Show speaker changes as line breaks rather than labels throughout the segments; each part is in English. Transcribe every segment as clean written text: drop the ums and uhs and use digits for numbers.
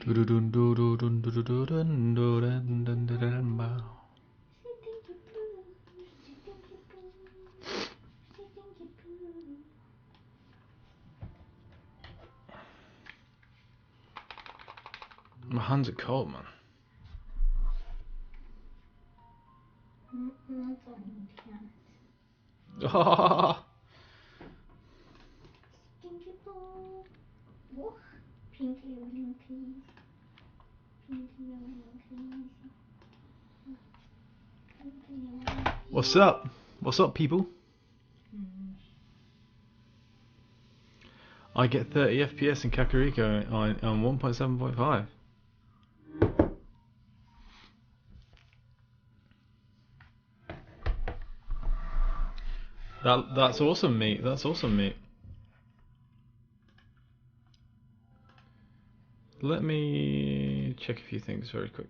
My hands are cold, man. Oh. What's up? What's up, people? I get 30 FPS in Kakariko on 1.7.5. That's awesome, mate. That's awesome, mate. Let me check a few things very quick.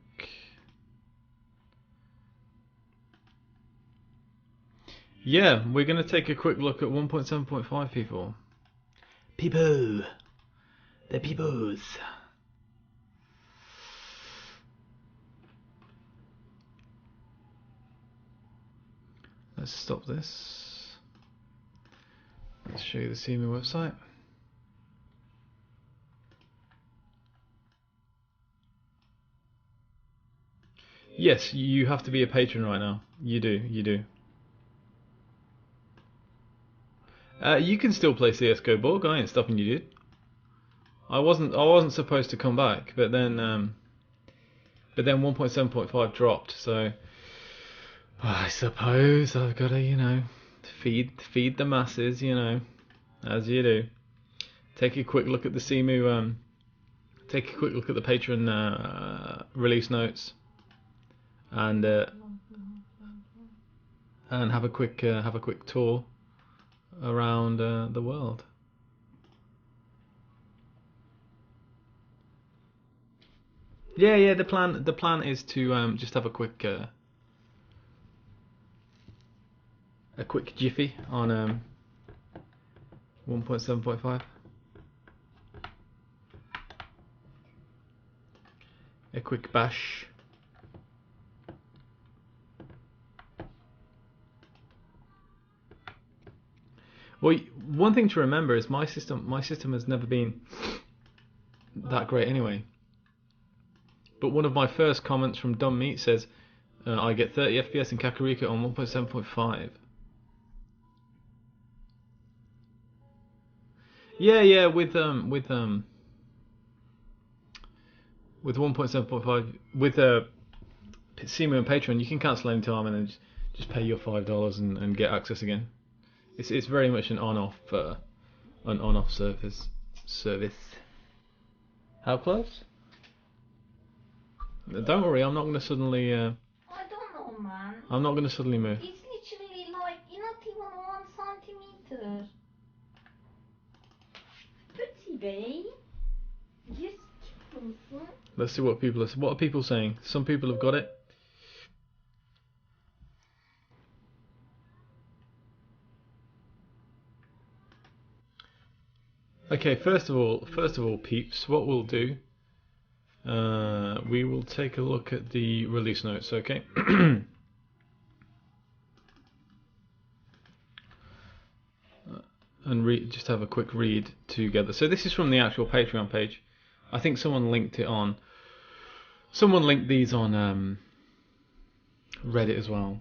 Yeah, we're going to take a quick look at 1.7.5, people. People! The peoples! Let's stop this. Let's show you the Cemu website. Yes, you have to be a patron right now. You do, you do. You can still play CS:GO Borg. I ain't stopping you, dude. I wasn't supposed to come back, but then 1.7.5 dropped, so I suppose I've got to, you know, feed the masses, you know, as you do. Take a quick look at the Cemu. Take a quick look at the Patreon release notes, and have a quick tour around the world. Yeah. The plan is to just have a quick jiffy on 1.7.5. A quick bash. Well, one thing to remember is my system has never been that great anyway. But one of my first comments from Dumb Meat says, I get 30 FPS in Kakariko on 1.7.5. Yeah, with 1.7.5, with Cemu and Patreon, you can cancel any time and then just pay your $5 and get access again. It's very much an on-off service. How close? Don't worry, I'm not going to suddenly.
I don't know, man.
I'm not going to suddenly move.
It's literally like not even 1 centimeter. Petit baby. Yes.
Let's see what people are people saying. Some people have got it. Okay, first of all, peeps, what we'll do, we will take a look at the release notes, okay? And just have a quick read together. So this is from the actual Patreon page. I think someone linked it on. Someone linked these on Reddit as well.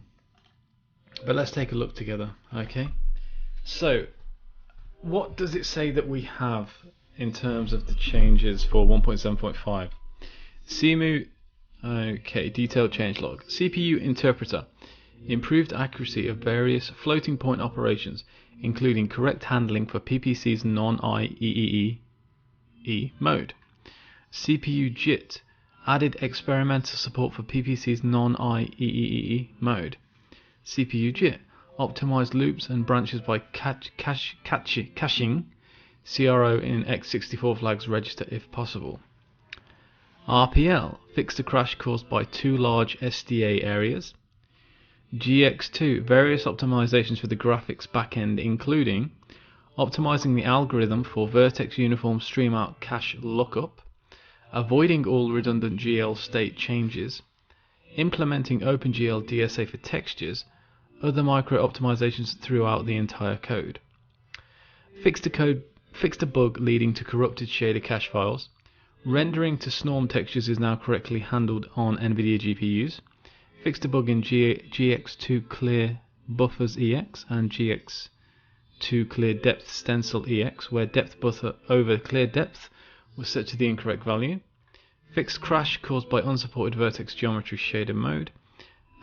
But let's take a look together, okay? So, what does it say that we have in terms of the changes for 1.7.5? Cemu, okay, detailed changelog. CPU interpreter, improved accuracy of various floating point operations, including correct handling for PPC's non-IEEE mode. CPU JIT, added experimental support for PPC's non-IEEE mode. CPU JIT, optimized loops and branches by caching CRO in x64 flags register if possible. RPL, fixed a crash caused by two large SDA areas. GX2, various optimizations for the graphics backend, including optimizing the algorithm for vertex uniform streamout cache lookup, avoiding all redundant GL state changes, implementing OpenGL DSA for textures, other micro optimizations throughout the entire code. Fixed a bug leading to corrupted shader cache files. Rendering to SNORM textures is now correctly handled on NVIDIA GPUs. Fixed a bug in GX2 Clear Buffers EX and GX2 Clear Depth Stencil EX, where depth buffer over clear depth was set to the incorrect value. Fixed crash caused by unsupported vertex geometry shader mode.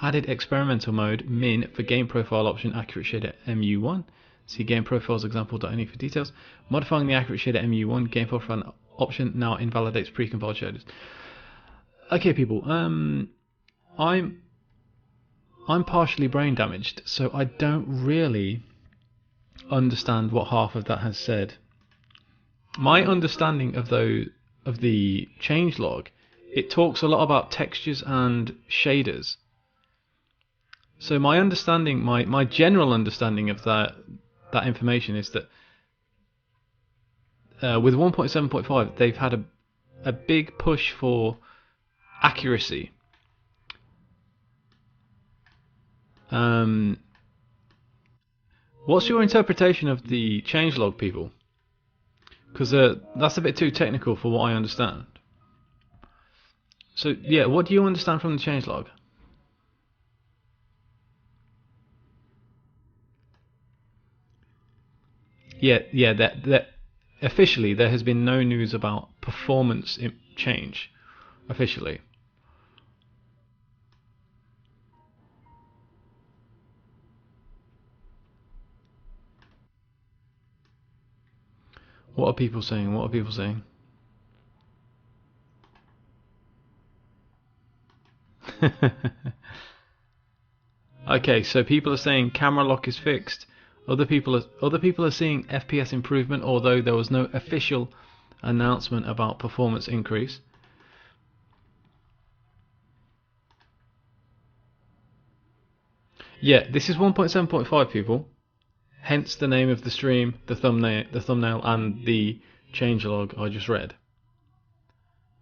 Added experimental mode min for game profile option accurate shader MU1. See game profiles example.ini for details. Modifying the accurate shader MU1 game profile option now invalidates precompiled shaders. Okay, people. I'm partially brain damaged, so I don't really understand what half of that has said. My understanding of the changelog, it talks a lot about textures and shaders. So my understanding, my general understanding of that information is that with 1.7.5 they've had a big push for accuracy. What's your interpretation of the changelog, people? Because that's a bit too technical for what I understand. So yeah, what do you understand from the changelog? Yeah. That officially there has been no news about performance change. Officially. What are people saying? What are people saying? Okay, so people are saying camera lock is fixed. Other people are seeing FPS improvement, although there was no official announcement about performance increase. Yeah, this is 1.7.5, people. Hence the name of the stream, the thumbnail, and the changelog I just read.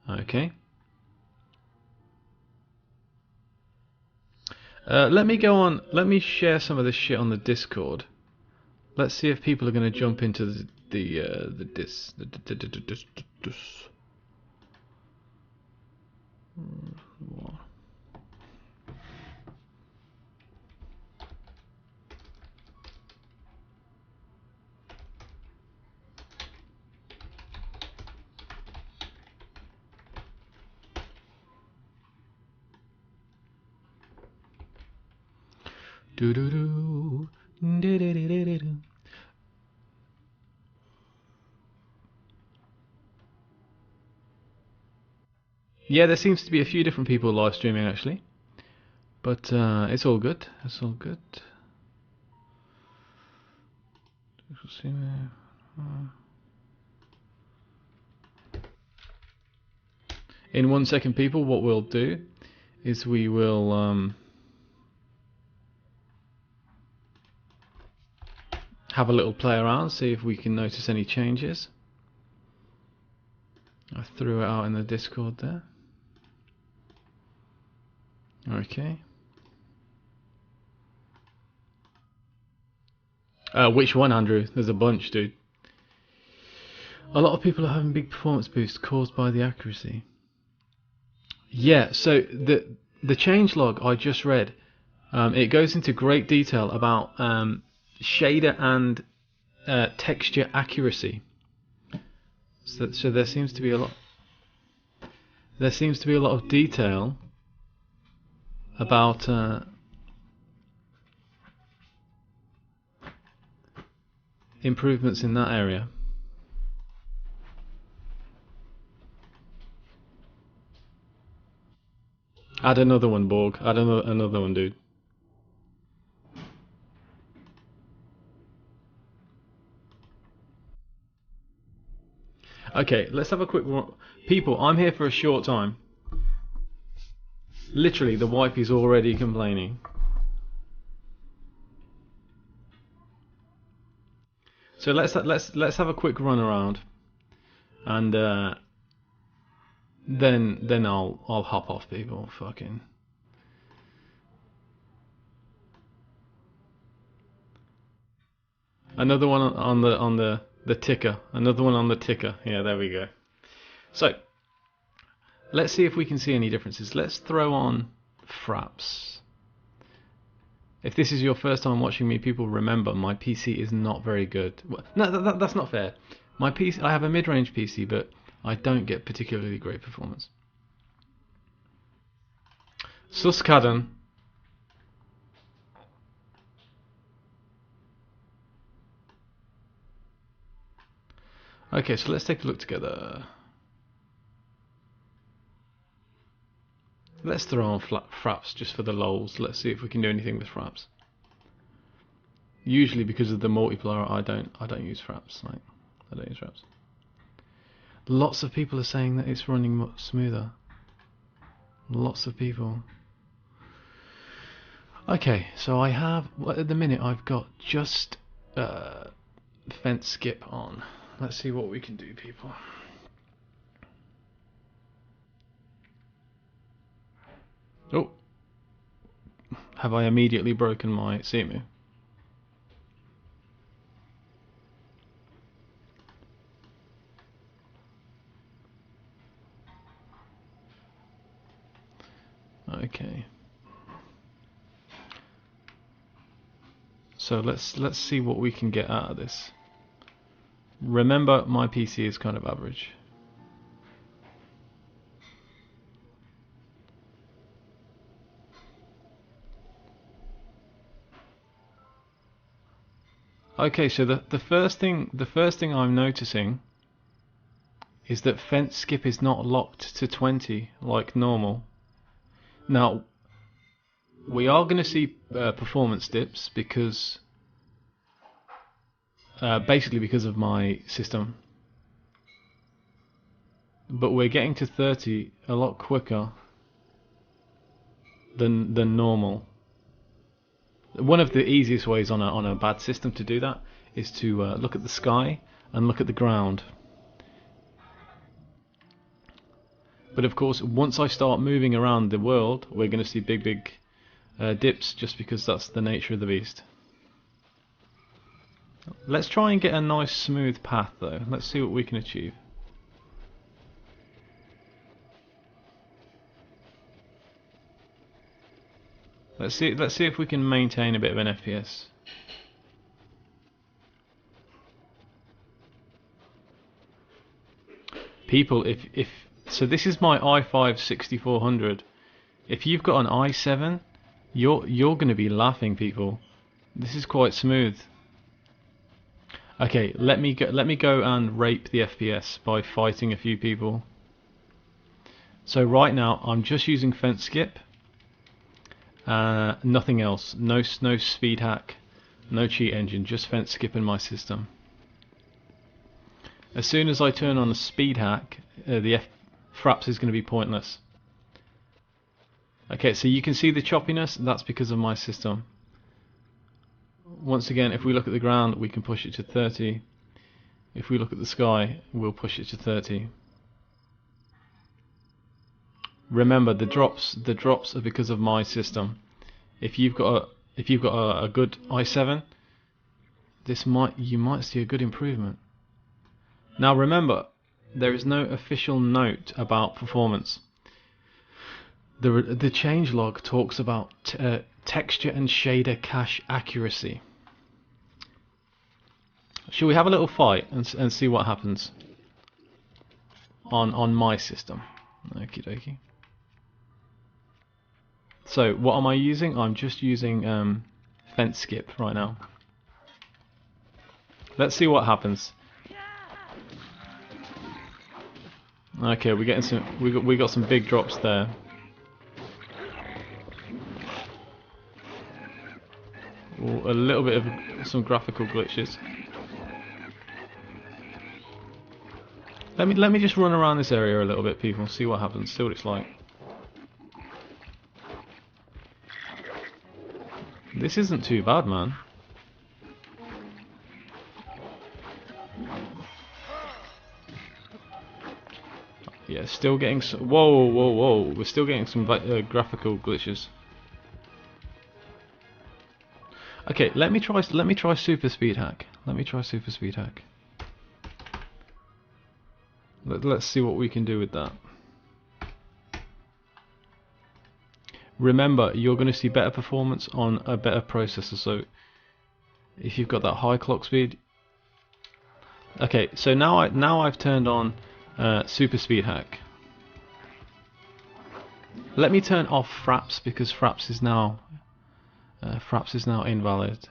Okay. Let me go on. Let me share some of this shit on the Discord. Let's see if people are going to jump into the dis. Yeah, there seems to be a few different people live streaming actually, but it's all good. It's all good. In 1 second, people, what we'll do is we will have a little play around, see if we can notice any changes. I threw it out in the Discord there. Okay. Which one, Andrew? There's a bunch, dude. A lot of people are having big performance boosts caused by the accuracy. Yeah, so the changelog I just read, it goes into great detail about shader and texture accuracy. So there seems to be a lot. There seems to be a lot of detail about improvements in that area. Add another one, Borg. Add another one, dude. Okay, let's have a quick... People, I'm here for a short time. Literally, the wifey's already complaining. So let's have a quick run around, and then I'll hop off people. Fucking. Another one on the ticker. Another one on the ticker. Yeah, there we go. So let's see if we can see any differences. Let's throw on fraps. If this is your first time watching me, people, remember my PC is not very good. No, that's not fair. My PC, I have a mid-range PC, but I don't get particularly great performance. Suskaden. Okay, so let's take a look together. Let's throw on fraps just for the lols. Let's see if we can do anything with fraps. Usually, because of the multiplier, I don't use fraps. Like, I don't use fraps. Lots of people are saying that it's running much smoother. Lots of people. Okay, so I have, at the minute, I've got just fence skip on. Let's see what we can do, people. Oh, have I immediately broken my Cemu? Okay. So let's see what we can get out of this. Remember, my PC is kind of average. Okay, so the first thing I'm noticing is that fence skip is not locked to 20 like normal. Now, we are going to see performance dips because basically because of my system, but we're getting to 30 a lot quicker than normal. One of the easiest ways on a bad system to do that is to look at the sky and look at the ground. But of course, once I start moving around the world, we're going to see big dips, just because that's the nature of the beast. Let's try and get a nice smooth path though. Let's see what we can achieve. Let's see if we can maintain a bit of an FPS. People, if so, this is my i5 6400. If you've got an i7, you're going to be laughing, people. This is quite smooth. Okay, let me go and rape the FPS by fighting a few people. So right now I'm just using fence skip. Nothing else. No speed hack, no cheat engine. Just fence skip in my system. As soon as I turn on a speed hack, the fraps is going to be pointless. Okay, so you can see the choppiness. That's because of my system. Once again, if we look at the ground, we can push it to 30. If we look at the sky, we'll push it to 30. Remember, the drops are because of my system. If you've got a good i7, you might see a good improvement. Now remember, there is no official note about performance. The changelog talks about texture and shader cache accuracy. Shall we have a little fight and see what happens on my system? Okie dokie. So what am I using? I'm just using fence skip right now. Let's see what happens. Okay, we're getting some. We got some big drops there. Ooh, a little bit of some graphical glitches. Let me just run around this area a little bit, people. See what happens. See what it's like. This isn't too bad, man. Yeah, Yeah, still getting some. Whoa, whoa, whoa! We're still getting some graphical glitches. Okay, let me try super speed hack. Let me try super speed hack. Let's see what we can do with that. Remember, you're going to see better performance on a better processor. So if you've got that high clock speed. Okay, so now I've turned on super speed hack. Let me turn off fraps because fraps is now invalid.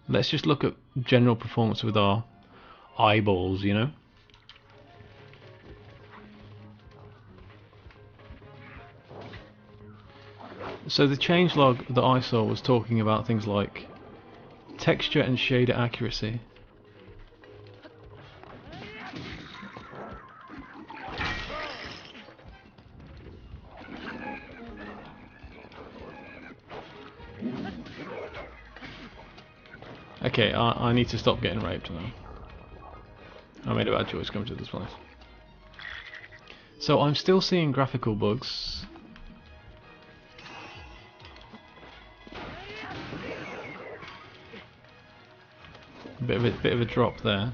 Let's just look at general performance with our eyeballs, you know. So the changelog that I saw was talking about things like texture and shader accuracy. Okay, I need to stop getting raped now. I made a bad choice coming to this place. So I'm still seeing graphical bugs. Bit of a drop there.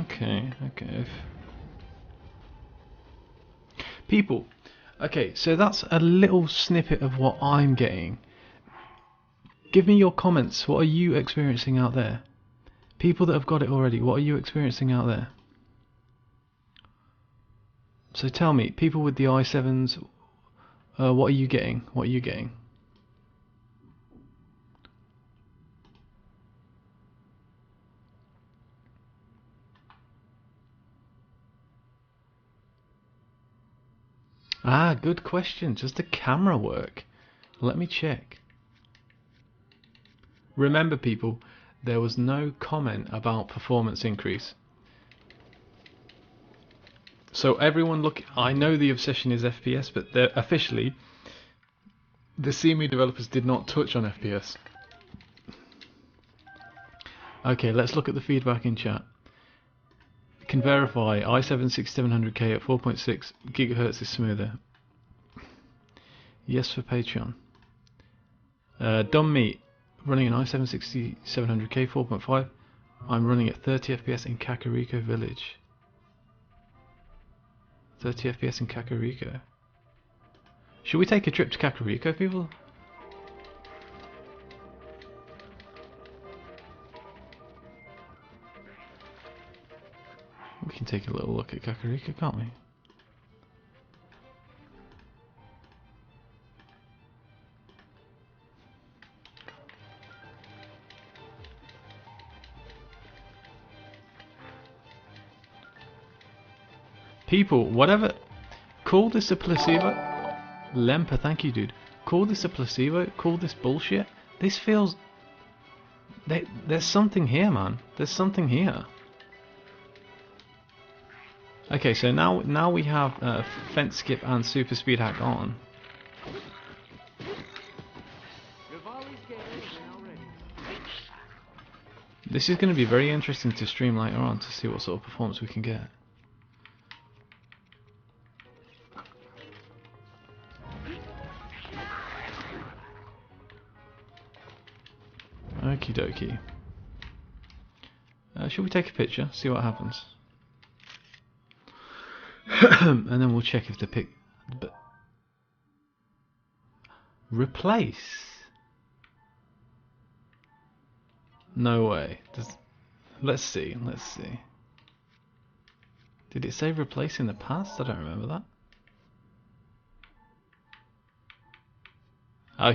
Okay. People, okay, so that's a little snippet of what I'm getting. Give me your comments. What are you experiencing out there? People that have got it already, what are you experiencing out there? So tell me, people with the i7s, what are you getting? What are you getting? Ah, good question. Does the camera work? Let me check. Remember people, there was no comment about performance increase. So everyone look, I know the obsession is FPS, but officially, the Cemu developers did not touch on FPS. Okay, let's look at the feedback in chat. Can verify i7 6700K at 4.6 GHz is smoother. Yes for Patreon. Dumb Meat running an i7 6700K 4.5. I'm running at 30 FPS in Kakariko Village. 30 FPS in Kakariko. Should we take a trip to Kakariko, people? We can take a little look at Kakariko, can't we? People, whatever. Call this a placebo. Lemper, thank you, dude. Call this a placebo. Call this bullshit. This feels. There's something here, man. There's something here. Okay, so now we have fence skip and super speed hack on. This is going to be very interesting to stream later on to see what sort of performance we can get. Okie dokie. Should we take a picture? See what happens. And then we'll check if the pic. But replace. No way. Let's see. Let's see. Did it say replace in the past? I don't remember that.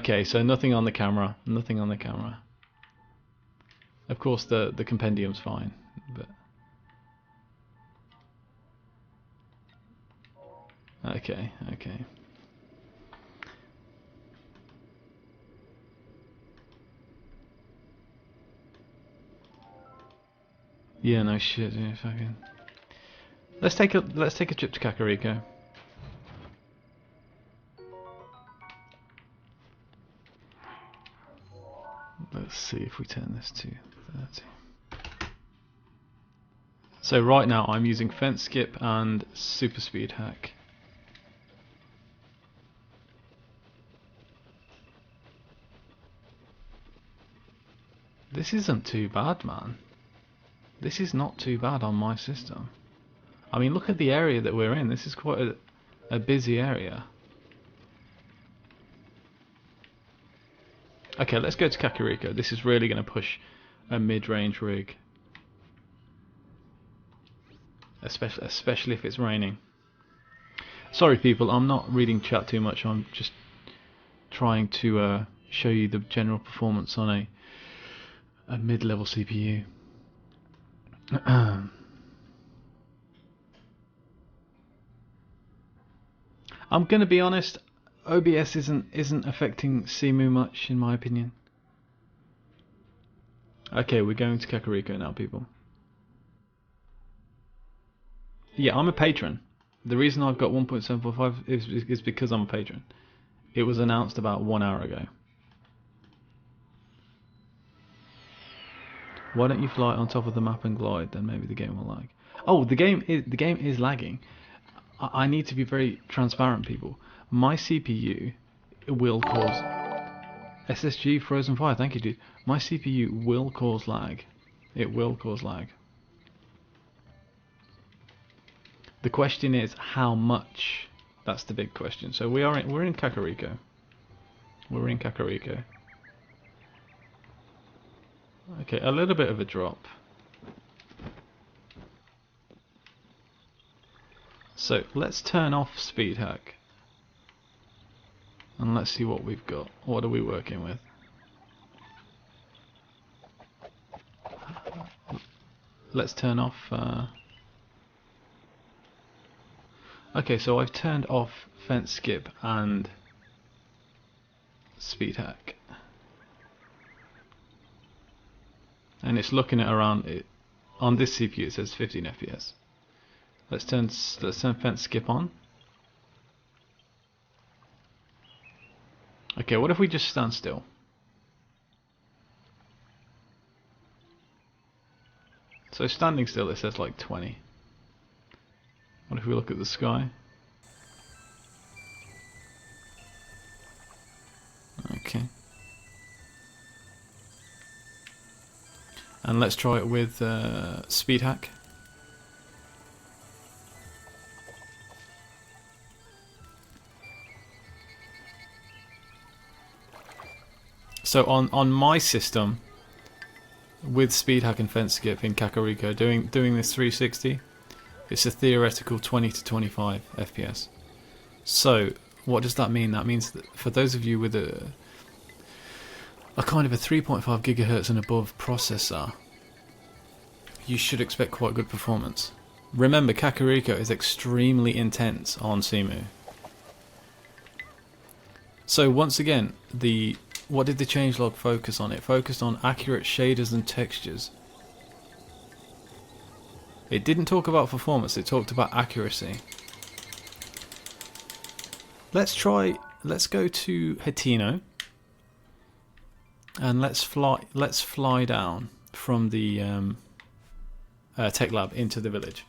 Okay, so nothing on the camera. Nothing on the camera. Of course, the compendium's fine, but. Okay. Yeah, no shit. Yeah, fucking. Let's take a trip to Kakariko. Let's see if we turn this to 30. So right now I'm using fence skip and super speed hack. This isn't too bad, man. This is not too bad on my system. I mean, look at the area that we're in. This is quite a busy area. Okay, let's go to Kakariko. This is really going to push a mid-range rig. Especially if it's raining. Sorry people, I'm not reading chat too much. I'm just trying to show you the general performance on a mid-level CPU. I'm gonna be honest, OBS isn't affecting Cemu much in my opinion. Okay, we're going to Kakariko now, people. Yeah, I'm a patron. The reason I've got 1.7.5 is because I'm a patron. It was announced about 1 hour ago. Why don't you fly on top of the map and glide? Then maybe the game will lag. Oh, the game is lagging. I need to be very transparent, people. My CPU will cause SSG Frozen Fire. Thank you, dude. My CPU will cause lag. It will cause lag. The question is how much. That's the big question. So we're in Kakariko. We're in Kakariko. Okay, a little bit of a drop. So let's turn off speed hack. And let's see what we've got. What are we working with? Let's turn off... Okay, so I've turned off fence skip and speed hack. And it's looking at around it. On this CPU it says 15 FPS. Let's turn fence skip on. Okay, what if we just stand still? So standing still it says like 20. What if we look at the sky? Okay. And let's try it with speed hack. So on my system, with speed hack and fence skip in Kakariko, doing this 360, it's a theoretical 20 to 25 FPS. So what does that mean? That means that for those of you with a kind of a 3.5 gigahertz and above processor, you should expect quite good performance. Remember, Kakariko is extremely intense on Cemu. So once again, what did the changelog focus on? It focused on accurate shaders and textures. It didn't talk about performance, it talked about accuracy. Let's go to Hateno. And let's fly down from the tech lab into the village.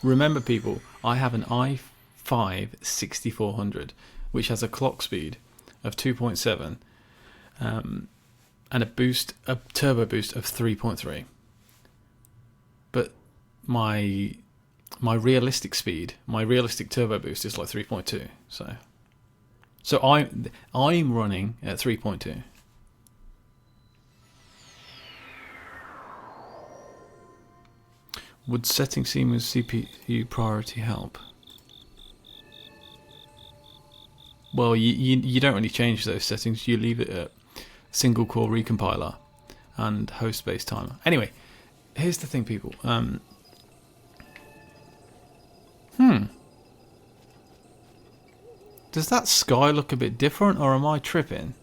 Remember people, I have an i5 6400 which has a clock speed of 2.7 and a turbo boost of 3.3. But my realistic speed, my realistic turbo boost is like 3.2. So I'm running at 3.2. Would setting Cemu's CPU priority help? Well, you don't really change those settings. You leave it at single core recompiler and host space timer. Anyway, here's the thing, people. Does that sky look a bit different, or am I tripping?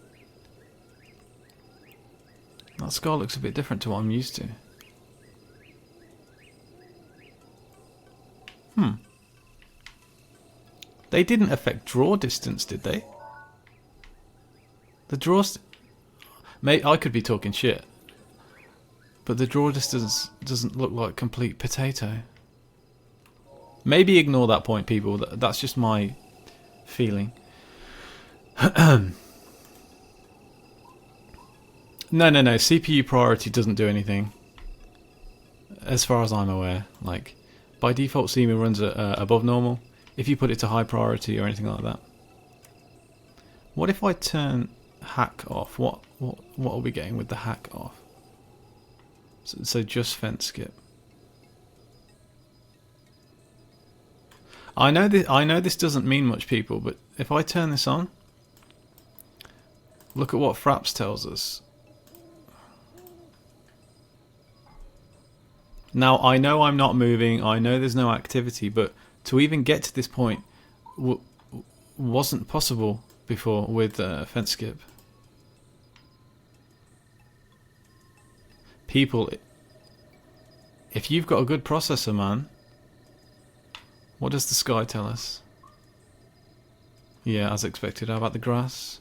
That sky looks a bit different to what I'm used to. They didn't affect draw distance, did they? The draws... Mate, I could be talking shit. But the draw just doesn't look like complete potato. Maybe ignore that point, people. That's just my feeling. No. CPU priority doesn't do anything. As far as I'm aware. Like, by default, Cemu runs above normal. If you put it to high priority or anything like that. What if I turn hack off? What are we getting with the hack off? So just fence skip. I know this doesn't mean much, people, but if I turn this on, look at what Fraps tells us. Now, I know I'm not moving, I know there's no activity, but to even get to this point wasn't possible before with fence skip. People, if you've got a good processor, man, what does the sky tell us? Yeah, as expected. How about the grass?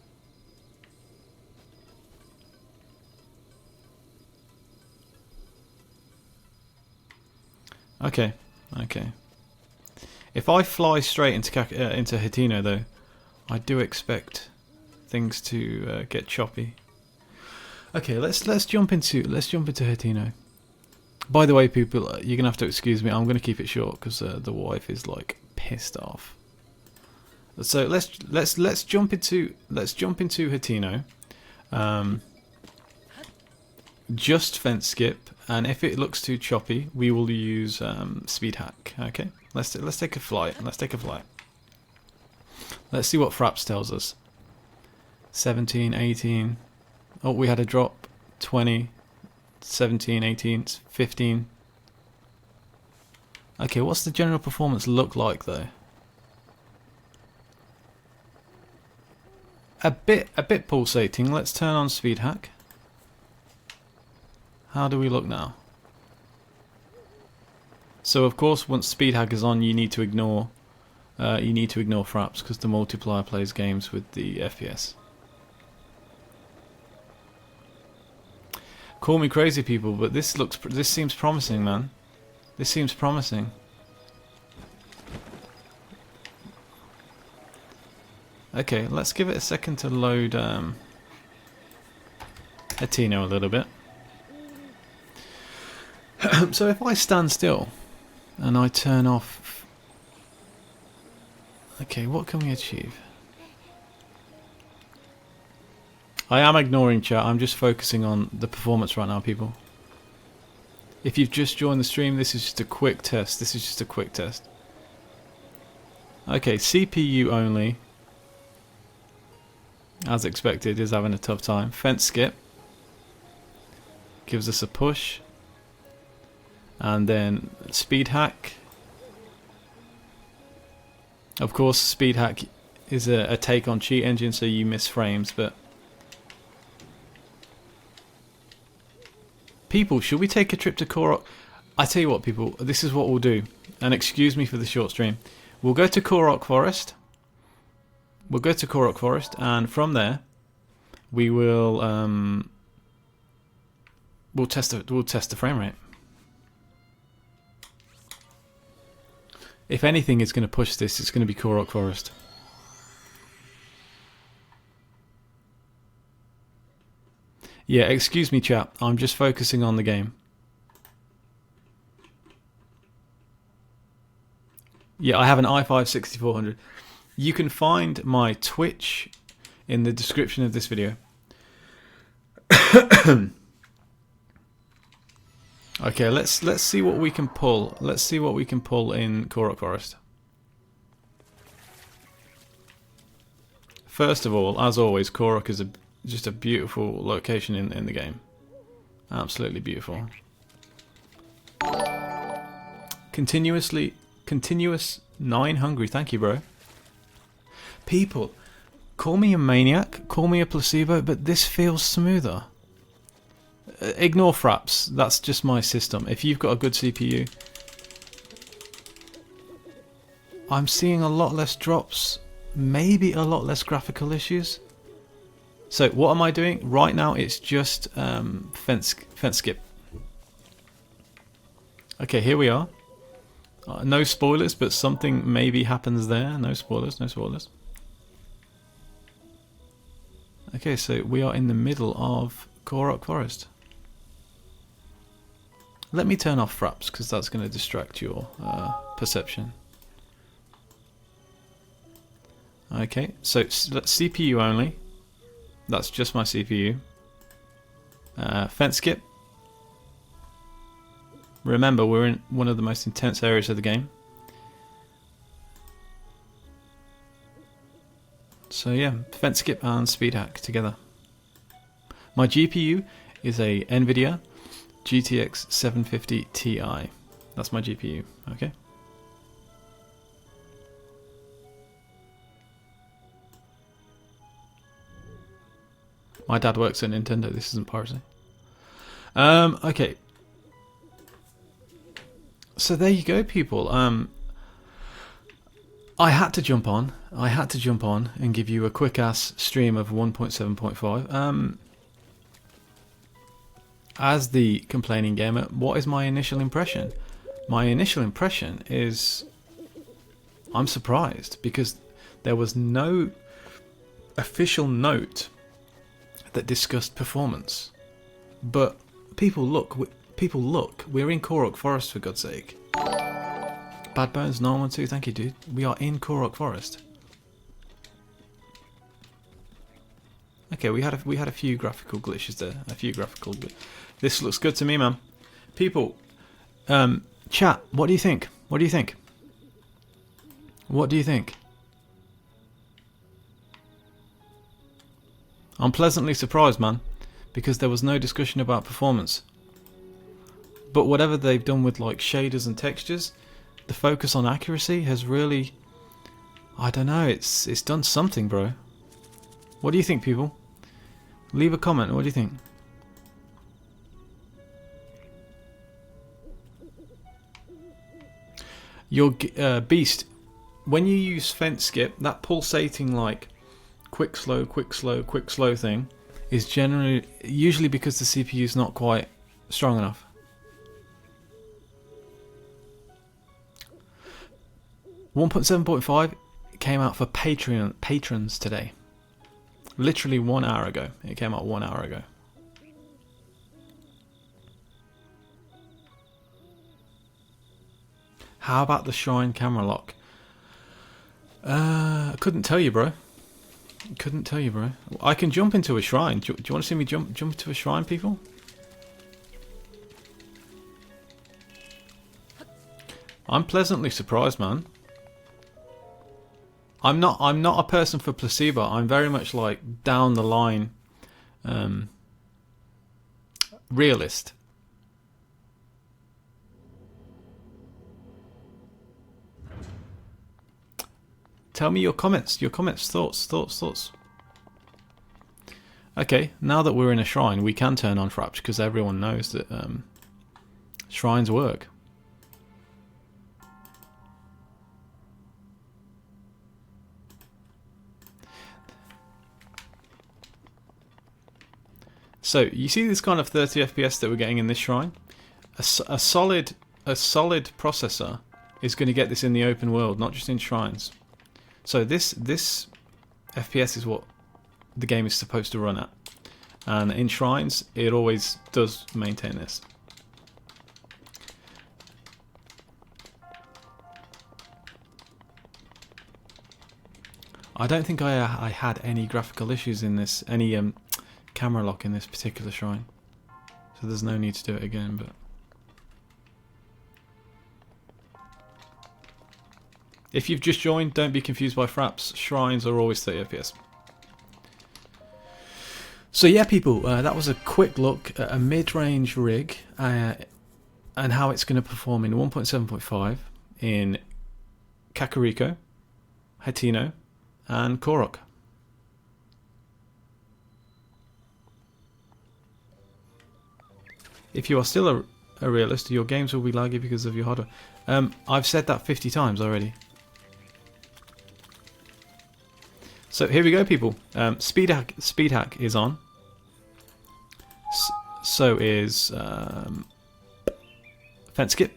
Okay. If I fly straight into Hateno, though, I do expect things to get choppy. Okay, let's jump into Hateno. By the way, people, you're gonna have to excuse me. I'm gonna keep it short because the wife is like pissed off. So let's jump into Hateno. Just fence skip, and if it looks too choppy, we will use speed hack. Okay, let's take a flight. Let's see what Fraps tells us. 17, 18. Oh, we had a drop. 20, 17, 18, 15. Okay, what's the general performance look like though? A bit pulsating. Let's turn on speed hack. How do we look now? So of course, once speed hack is on, you need to ignore Fraps because the multiplier plays games with the FPS. Call me crazy, people, but this seems promising, man. This seems promising. Okay, let's give it a second to load Hateno a little bit. So if I stand still and I turn off... Okay, what can we achieve? I am ignoring chat, I'm just focusing on the performance right now, people. If you've just joined the stream, this is just a quick test. Okay, CPU only, as expected, is having a tough time. Fence skip gives us a push. And then speed hack. Of course, speed hack is a take on cheat engine, so you miss frames. But people, should we take a trip to Korok? I tell you what, people, this is what we'll do. And excuse me for the short stream. We'll go to Korok Forest. And from there, we will we'll test the frame rate. If anything is going to push this, it's going to be Korok Forest. Yeah, excuse me, chat. I'm just focusing on the game. Yeah, I have an i5 6400. You can find my Twitch in the description of this video. Okay, let's see what we can pull. Let's see what we can pull in Korok Forest. First of all, as always, Korok is just a beautiful location in the game. Absolutely beautiful. Continuous 9 hungry. Thank you, bro. People, call me a maniac, call me a placebo, but this feels smoother. Ignore Fraps, that's just my system. If you've got a good CPU, I'm seeing a lot less drops, maybe a lot less graphical issues. So what am I doing? Right now it's just fence skip. Okay, here we are. No spoilers, but something maybe happens there. No spoilers, no spoilers. Okay, so we are in the middle of Korok Forest. Let me turn off fraps, because that's going to distract your perception. Okay, so CPU only. That's just my CPU. Fence skip. Remember, we're in one of the most intense areas of the game. So yeah, fence skip and speed hack together. My GPU is a NVIDIA GTX 750 Ti. That's my GPU, okay? My dad works at Nintendo, this isn't piracy. Okay. So there you go, people. I had to jump on. And give you a quick ass stream of 1.7.5. As the complaining gamer, what is my initial impression? My initial impression is I'm surprised because there was no official note that discussed performance. But people look, we're in Korok Forest, for God's sake. Bad Bones 912, thank you, dude. We are in Korok Forest. Okay, we had a few graphical glitches there. This looks good to me, man. People, chat. What do you think? What do you think? What do you think? I'm pleasantly surprised, man, because there was no discussion about performance. But whatever they've done with like shaders and textures, the focus on accuracy has really, I don't know, it's done something, bro. What do you think, people? Leave a comment. What do you think? Your beast, when you use fence skip, that pulsating like quick slow thing is usually because the CPU is not quite strong enough. .7.5 came out for patrons today. Literally 1 hour ago. It came out 1 hour ago. How about the shrine camera lock? I couldn't tell you, bro. Couldn't tell you, bro. I can jump into a shrine. Do you want to see me jump into a shrine, people? I'm pleasantly surprised, man. I'm not a person for placebo. I'm very much like down the line realist. Tell me your comments, thoughts. Okay, now that we're in a shrine, we can turn on fraps because everyone knows that shrines work. So you see this kind of 30 FPS that we're getting in this shrine? A solid processor is going to get this in the open world, not just in shrines. So this FPS is what the game is supposed to run at, and in shrines it always does maintain this. I don't think I had any graphical issues in this, any camera lock in this particular shrine, so there's no need to do it again. But if you've just joined, don't be confused by fraps. Shrines are always 30 FPS. So yeah, people, that was a quick look at a mid-range rig and how it's going to perform in 1.7.5 in Kakariko, Hateno, and Korok. If you are still a realist, your games will be laggy because of your hardware. I've said that 50 times already. So here we go, people. Speed hack is on. So is fence skip.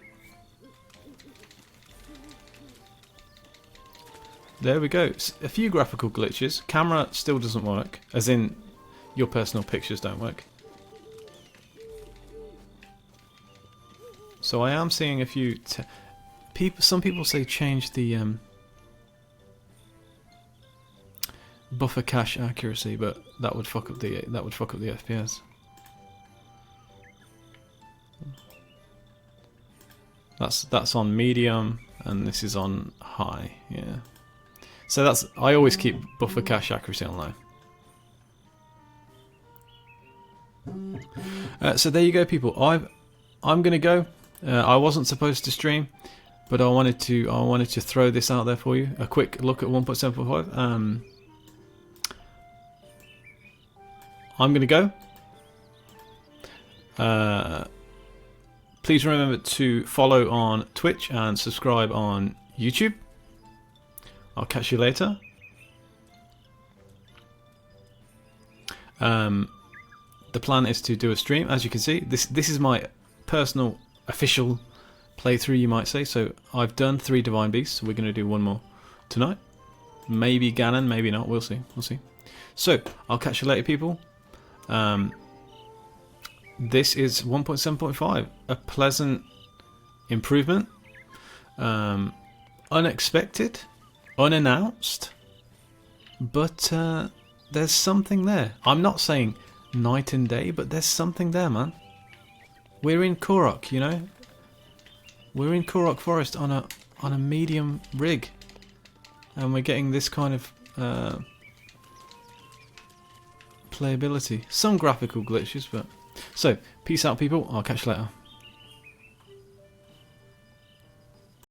There we go. A few graphical glitches. Camera still doesn't work, as in your personal pictures don't work. So I am seeing a few people. Some people say change the buffer cache accuracy, but that would fuck up the FPS. That's on medium, and this is on high. Yeah. So I always keep buffer cache accuracy on low. So there you go, people. I'm gonna go. I wasn't supposed to stream, but I wanted to throw this out there for you. A quick look at 1.7.5. I'm gonna go. Please remember to follow on Twitch and subscribe on YouTube. I'll catch you later. The plan is to do a stream. As you can see, this is my personal official playthrough, you might say. So I've done 3 Divine Beasts. We're going to do one more tonight. Maybe Ganon, maybe not. We'll see. We'll see. So I'll catch you later, people. This is 1.7.5. A pleasant improvement. Unexpected. Unannounced, but there's something there. I'm not saying night and day, but there's something there, man. We're in Korok, you know. We're in Korok Forest on a medium rig, and we're getting this kind of playability. Some graphical glitches, but so peace out, people. I'll catch you later.